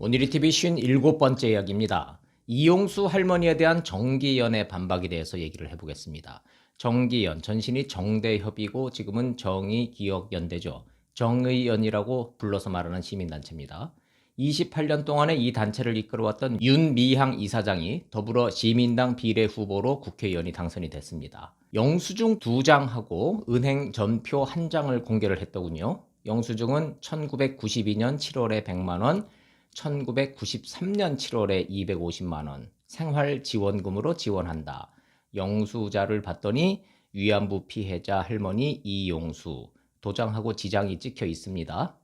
오늘이 TV 57번째 이야기입니다. 이용수 할머니에 대한 정기연의 반박에 대해서 얘기를 해보겠습니다. 정기연, 전신이 정대협이고 지금은 정의기억연대죠. 정의연이라고 불러서 말하는 시민단체입니다. 28년 동안에 이 단체를 이끌어왔던 윤미향 이사장이 더불어 시민당 비례후보로 국회의원이 당선이 됐습니다. 영수증 2장하고 은행 전표 1장을 공개를 했더군요. 영수증은 1992년 7월에 100만원, 1993년 7월에 250만원 생활지원금으로 지원한다. 영수자를 봤더니 위안부 피해자 할머니 이용수 도장하고 지장이 찍혀 있습니다.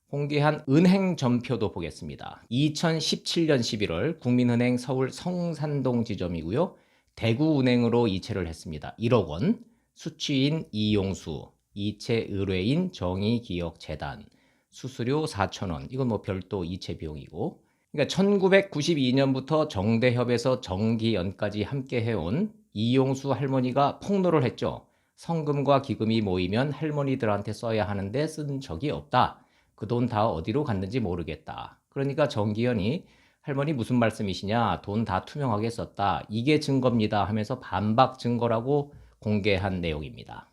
공개한 은행 전표도 보겠습니다. 2017년 11월 국민은행 서울 성산동 지점이고요. 대구은행으로 이체를 했습니다. 1억 원, 수취인 이용수, 이체 의뢰인 정의기억재단, 수수료 4,000원. 이건 뭐 별도 이체 비용이고. 그러니까 1992년부터 정대협에서 정기연까지 함께 해온 이용수 할머니가 폭로를 했죠. 성금과 기금이 모이면 할머니들한테 써야 하는데 쓴 적이 없다. 그 돈 다 어디로 갔는지 모르겠다. 그러니까 정기연이 할머니 무슨 말씀이시냐? 돈 다 투명하게 썼다. 이게 증거입니다 하면서 반박 증거라고 공개한 내용입니다.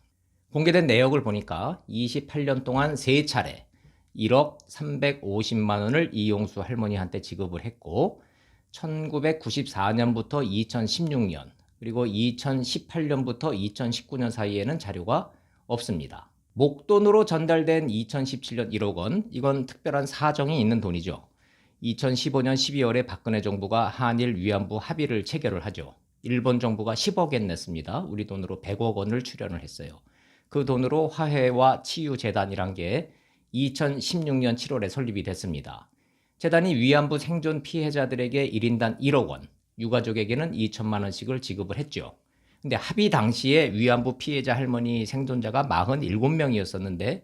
공개된 내역을 보니까 28년 동안 3차례 1억 350만 원을 이용수 할머니한테 지급을 했고 1994년부터 2016년 그리고 2018년부터 2019년 사이에는 자료가 없습니다. 목돈으로 전달된 2017년 1억 원, 이건 특별한 사정이 있는 돈이죠. 2015년 12월에 박근혜 정부가 한일 위안부 합의를 체결을 하죠. 일본 정부가 10억엔 냈습니다. 우리 돈으로 100억 원을 출연을 했어요. 그 돈으로 화해와 치유재단이란 게 2016년 7월에 설립이 됐습니다. 재단이 위안부 생존 피해자들에게 1인당 1억 원, 유가족에게는 2천만 원씩을 지급을 했죠. 근데 합의 당시에 위안부 피해자 할머니 생존자가 47명이었었는데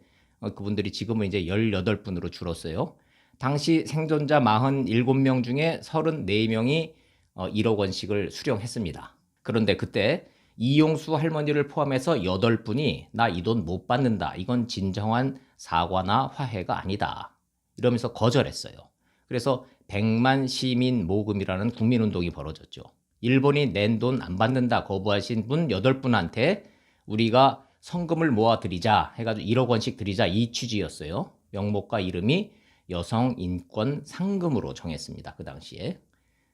그분들이 지금은 이제 18분으로 줄었어요. 당시 생존자 47명 중에 34명이 1억 원씩을 수령했습니다. 그런데 그때 이용수 할머니를 포함해서 8분이 나 이 돈 못 받는다. 이건 진정한 사과나 화해가 아니다. 이러면서 거절했어요. 그래서 100만 시민 모금이라는 국민운동이 벌어졌죠. 일본이 낸 돈 안 받는다 거부하신 분 8분한테 우리가 성금을 모아드리자 해가지고 1억 원씩 드리자 이 취지였어요. 명목과 이름이 여성인권 상금으로 정했습니다. 그 당시에.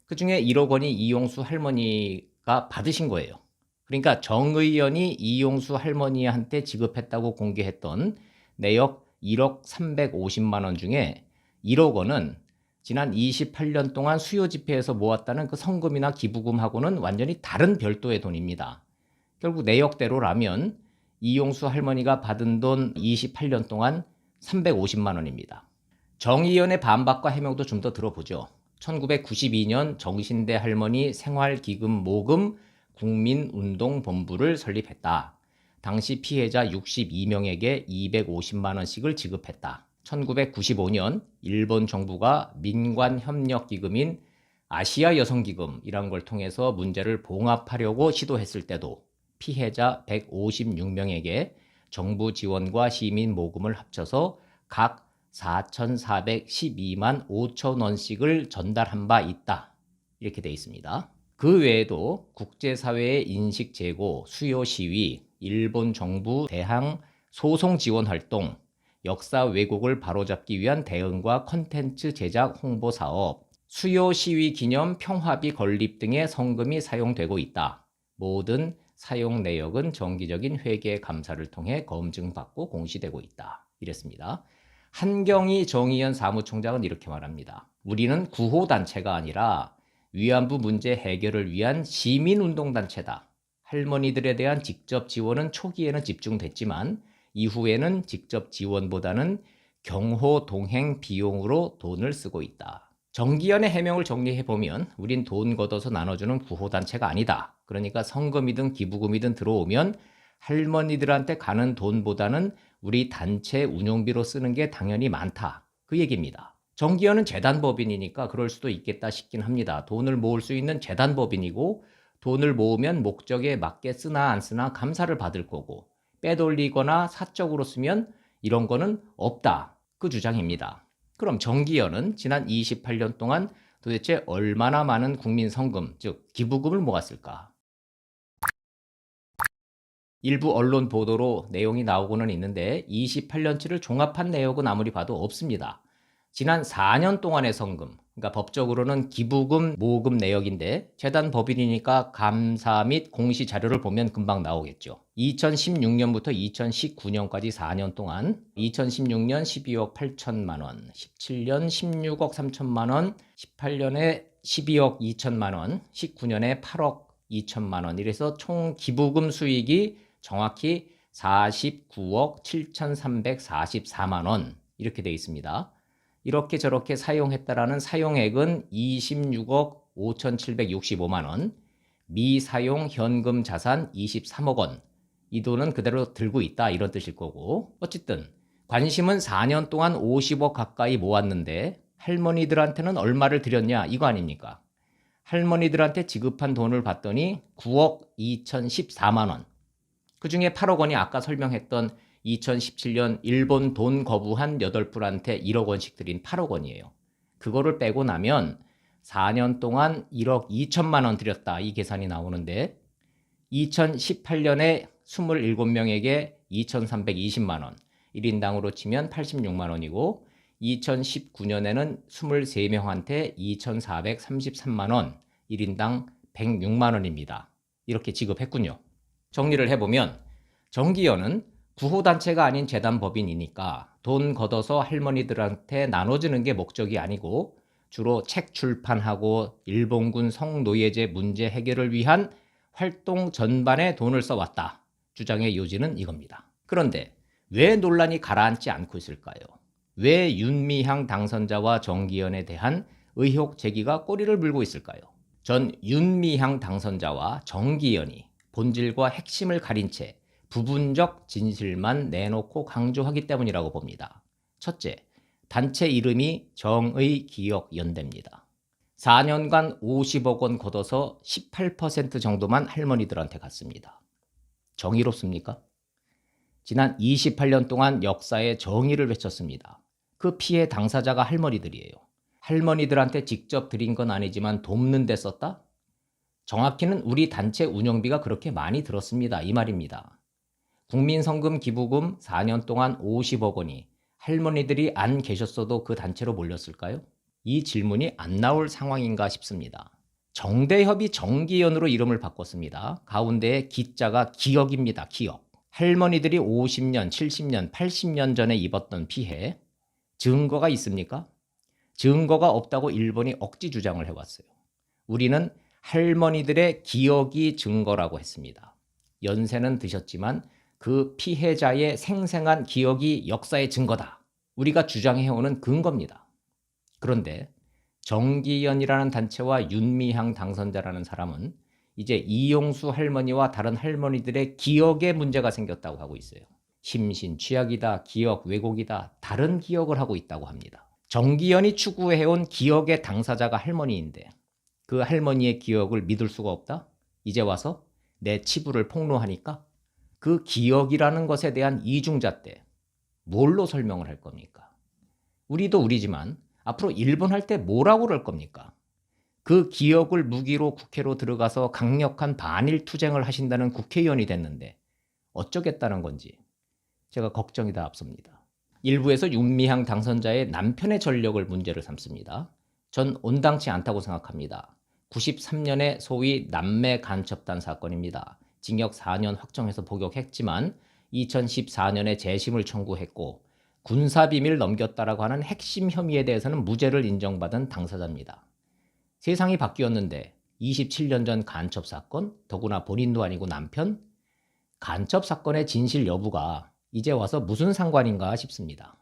그 중에 1억 원이 이용수 할머니가 받으신 거예요. 그러니까 정의연이 이용수 할머니한테 지급했다고 공개했던 내역 1억 350만 원 중에 1억 원은 지난 28년 동안 수요 집회에서 모았다는 그 성금이나 기부금하고는 완전히 다른 별도의 돈입니다. 결국 내역대로라면 이용수 할머니가 받은 돈 28년 동안 350만 원입니다. 정의연의 반박과 해명도 좀 더 들어보죠. 1992년 정신대 할머니 생활기금 모금 국민운동본부를 설립했다. 당시 피해자 62명에게 250만 원씩을 지급했다. 1995년 일본 정부가 민관협력기금인 아시아 여성기금이란 걸 통해서 문제를 봉합하려고 시도했을 때도 피해자 156명에게 정부 지원과 시민 모금을 합쳐서 각 4,412만 5천 원씩을 전달한 바 있다. 이렇게 돼 있습니다. 그 외에도 국제사회의 인식 제고, 수요 시위, 일본 정부 대항 소송 지원 활동, 역사 왜곡을 바로잡기 위한 대응과 콘텐츠 제작 홍보 사업, 수요 시위 기념 평화비 건립 등의 성금이 사용되고 있다. 모든 사용 내역은 정기적인 회계 감사를 통해 검증받고 공시되고 있다. 이랬습니다. 한경희 정의연 사무총장은 이렇게 말합니다. 우리는 구호단체가 아니라 위안부 문제 해결을 위한 시민운동단체다. 할머니들에 대한 직접 지원은 초기에는 집중됐지만 이후에는 직접 지원보다는 경호 동행 비용으로 돈을 쓰고 있다. 정기연의 해명을 정리해보면 우린 돈 걷어서 나눠주는 구호단체가 아니다. 그러니까 성금이든 기부금이든 들어오면 할머니들한테 가는 돈보다는 우리 단체 운용비로 쓰는 게 당연히 많다. 그 얘기입니다. 정기연은 재단법인이니까 그럴 수도 있겠다 싶긴 합니다. 돈을 모을 수 있는 재단법인이고 돈을 모으면 목적에 맞게 쓰나 안 쓰나 감사를 받을 거고 빼돌리거나 사적으로 쓰면 이런 거는 없다. 그 주장입니다. 그럼 정기현은 지난 28년 동안 도대체 얼마나 많은 국민 성금, 즉 기부금을 모았을까? 일부 언론 보도로 내용이 나오고는 있는데 28년치를 종합한 내역은 아무리 봐도 없습니다. 지난 4년 동안의 성금, 그러니까 법적으로는 기부금, 모금 내역인데 재단 법인이니까 감사 및 공시 자료를 보면 금방 나오겠죠. 2016년부터 2019년까지 4년 동안 2016년 12억 8천만 원, 17년 16억 3천만 원, 18년에 12억 2천만 원, 19년에 8억 2천만 원. 이래서 총 기부금 수익이 정확히 49억 7,344만 원 이렇게 되어 있습니다. 이렇게 저렇게 사용했다라는 사용액은 26억 5,765만 원, 미사용 현금 자산 23억 원. 이 돈은 그대로 들고 있다 이런 뜻일 거고, 어쨌든 관심은 4년 동안 50억 가까이 모았는데 할머니들한테는 얼마를 드렸냐 이거 아닙니까? 할머니들한테 지급한 돈을 봤더니 9억 2,014만 원. 그중에 8억 원이 아까 설명했던 2017년 일본 돈 거부한 8분한테 1억 원씩 드린 8억 원이에요. 그거를 빼고 나면 4년 동안 1억 2천만 원 드렸다 이 계산이 나오는데 2018년에 27명에게 2,320만 원, 1인당으로 치면 86만 원이고 2019년에는 23명한테 2,433만 원, 1인당 106만 원입니다. 이렇게 지급했군요. 정리를 해보면 정기현은 구호단체가 아닌 재단법인이니까 돈 걷어서 할머니들한테 나눠주는 게 목적이 아니고 주로 책 출판하고 일본군 성노예제 문제 해결을 위한 활동 전반에 돈을 써왔다. 주장의 요지는 이겁니다. 그런데 왜 논란이 가라앉지 않고 있을까요? 왜 윤미향 당선자와 정기현에 대한 의혹 제기가 꼬리를 물고 있을까요? 전 윤미향 당선자와 정기현이 본질과 핵심을 가린 채 부분적 진실만 내놓고 강조하기 때문이라고 봅니다. 첫째, 단체 이름이 정의기억연대입니다. 4년간 50억 원 걷어서 18% 정도만 할머니들한테 갔습니다. 정의롭습니까? 지난 28년 동안 역사에 정의를 외쳤습니다. 그 피해 당사자가 할머니들이에요. 할머니들한테 직접 드린 건 아니지만 돕는 데 썼다? 정확히는 우리 단체 운영비가 그렇게 많이 들었습니다. 이 말입니다. 국민성금 기부금 4년 동안 50억 원이 할머니들이 안 계셨어도 그 단체로 몰렸을까요? 이 질문이 안 나올 상황인가 싶습니다. 정대협이 정기현으로 이름을 바꿨습니다. 가운데에 기자가 기억입니다. 기억. 할머니들이 50년, 70년, 80년 전에 입었던 피해, 증거가 있습니까? 증거가 없다고 일본이 억지 주장을 해왔어요. 우리는 할머니들의 기억이 증거라고 했습니다. 연세는 드셨지만 그 피해자의 생생한 기억이 역사의 증거다. 우리가 주장해오는 근거입니다. 그런데 정기현이라는 단체와 윤미향 당선자라는 사람은 이제 이용수 할머니와 다른 할머니들의 기억에 문제가 생겼다고 하고 있어요. 심신 취약이다, 기억 왜곡이다, 다른 기억을 하고 있다고 합니다. 정기현이 추구해온 기억의 당사자가 할머니인데 그 할머니의 기억을 믿을 수가 없다? 이제 와서 내 치부를 폭로하니까 그 기억이라는 것에 대한 이중잣대 뭘로 설명을 할 겁니까? 우리도 우리지만 앞으로 일본 할 때 뭐라고 그럴 겁니까? 그 기억을 무기로 국회로 들어가서 강력한 반일 투쟁을 하신다는 국회의원이 됐는데 어쩌겠다는 건지 제가 걱정이 다 앞섭니다. 일부에서 윤미향 당선자의 남편의 전력을 문제를 삼습니다. 전 온당치 않다고 생각합니다. 93년에 소위 남매 간첩단 사건입니다. 징역 4년 확정해서 복역했지만 2014년에 재심을 청구했고 군사비밀 넘겼다라고 하는 핵심 혐의에 대해서는 무죄를 인정받은 당사자입니다. 세상이 바뀌었는데 27년 전 간첩 사건, 더구나 본인도 아니고 남편, 간첩 사건의 진실 여부가 이제 와서 무슨 상관인가 싶습니다.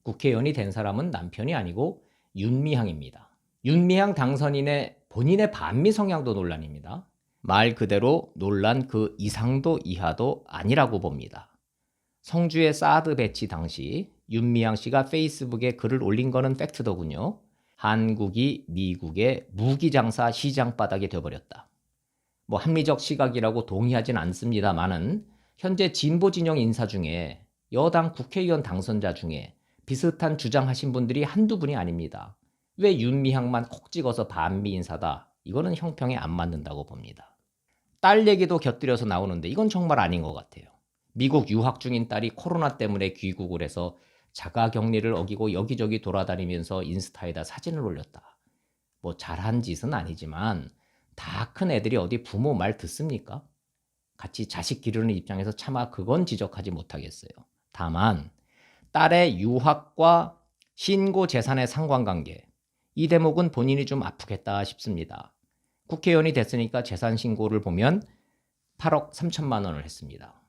국회의원이 된 사람은 남편이 아니고 윤미향입니다. 윤미향 당선인의 본인의 반미 성향도 논란입니다. 말 그대로 논란 그 이상도 이하도 아니라고 봅니다. 성주의 사드 배치 당시 윤미향 씨가 페이스북에 글을 올린 거는 팩트더군요. 한국이 미국의 무기장사 시장바닥이 되어버렸다. 뭐 합리적 시각이라고 동의하진 않습니다만은 현재 진보 진영 인사 중에 여당 국회의원 당선자 중에 비슷한 주장하신 분들이 한두 분이 아닙니다. 왜 윤미향만 콕 찍어서 반미 인사다? 이거는 형평에 안 맞는다고 봅니다. 딸 얘기도 곁들여서 나오는데 이건 정말 아닌 것 같아요. 미국 유학 중인 딸이 코로나 때문에 귀국을 해서 자가격리를 어기고 여기저기 돌아다니면서 인스타에다 사진을 올렸다. 뭐 잘한 짓은 아니지만 다 큰 애들이 어디 부모 말 듣습니까? 같이 자식 기르는 입장에서 차마 그건 지적하지 못하겠어요. 다만 딸의 유학과 신고 재산의 상관관계, 이 대목은 본인이 좀 아프겠다 싶습니다. 국회의원이 됐으니까 재산 신고를 보면 8억 3천만 원을 했습니다.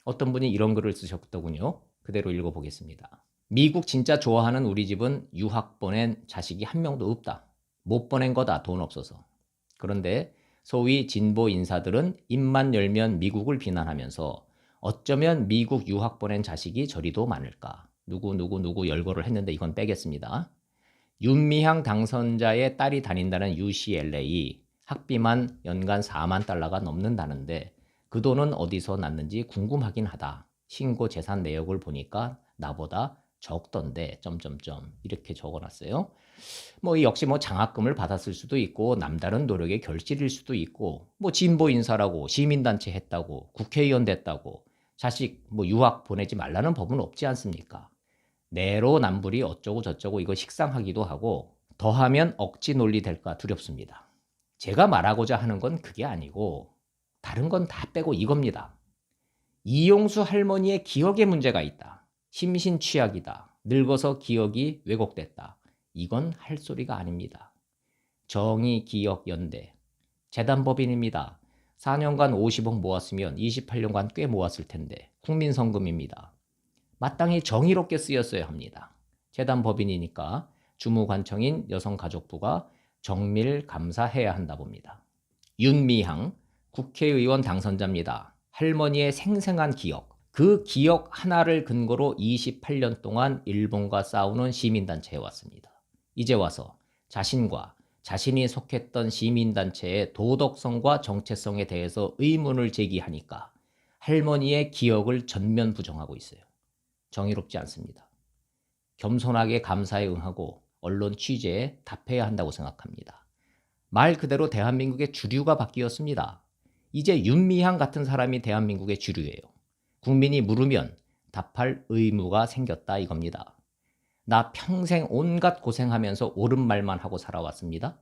어떤 분이 이런 글을 쓰셨더군요. 그대로 읽어보겠습니다. 미국 진짜 좋아하는 우리 집은 유학 보낸 자식이 한 명도 없다. 못 보낸 거다, 돈 없어서. 그런데 소위 진보 인사들은 입만 열면 미국을 비난하면서 어쩌면 미국 유학 보낸 자식이 저리도 많을까. 누구 열거를 했는데 이건 빼겠습니다. 윤미향 당선자의 딸이 다닌다는 UCLA 학비만 연간 4만 달러가 넘는다는데 그 돈은 어디서 났는지 궁금하긴 하다. 신고 재산 내역을 보니까 나보다 적던데 이렇게 적어놨어요. 뭐 역시 뭐 장학금을 받았을 수도 있고 남다른 노력의 결실일 수도 있고 뭐 진보 인사라고 시민단체 했다고 국회의원 됐다고 자식 뭐 유학 보내지 말라는 법은 없지 않습니까? 내로남불이 어쩌고 저쩌고 이거 식상하기도 하고 더하면 억지 논리 될까 두렵습니다. 제가 말하고자 하는 건 그게 아니고 다른 건 다 빼고 이겁니다. 이용수 할머니의 기억에 문제가 있다. 심신취약이다. 늙어서 기억이 왜곡됐다. 이건 할 소리가 아닙니다. 정의기억연대 재단법인입니다. 4년간 50억 모았으면 28년간 꽤 모았을 텐데 국민성금입니다. 마땅히 정의롭게 쓰였어야 합니다. 재단법인이니까 주무관청인 여성가족부가 정밀 감사해야 한다 봅니다. 윤미향 국회의원 당선자입니다. 할머니의 생생한 기억, 그 기억 하나를 근거로 28년 동안 일본과 싸우는 시민단체에 왔습니다. 이제 와서 자신과 자신이 속했던 시민단체의 도덕성과 정체성에 대해서 의문을 제기하니까 할머니의 기억을 전면 부정하고 있어요. 정의롭지 않습니다. 겸손하게 감사에 응하고 언론 취재에 답해야 한다고 생각합니다. 말 그대로 대한민국의 주류가 바뀌었습니다. 이제 윤미향 같은 사람이 대한민국의 주류예요. 국민이 물으면 답할 의무가 생겼다 이겁니다. 나 평생 온갖 고생하면서 옳은 말만 하고 살아왔습니다.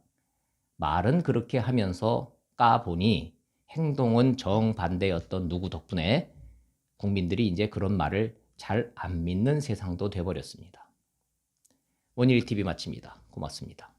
말은 그렇게 하면서 까보니 행동은 정반대였던 누구 덕분에 국민들이 이제 그런 말을 잘 안 믿는 세상도 돼버렸습니다. 원일TV 마칩니다. 고맙습니다.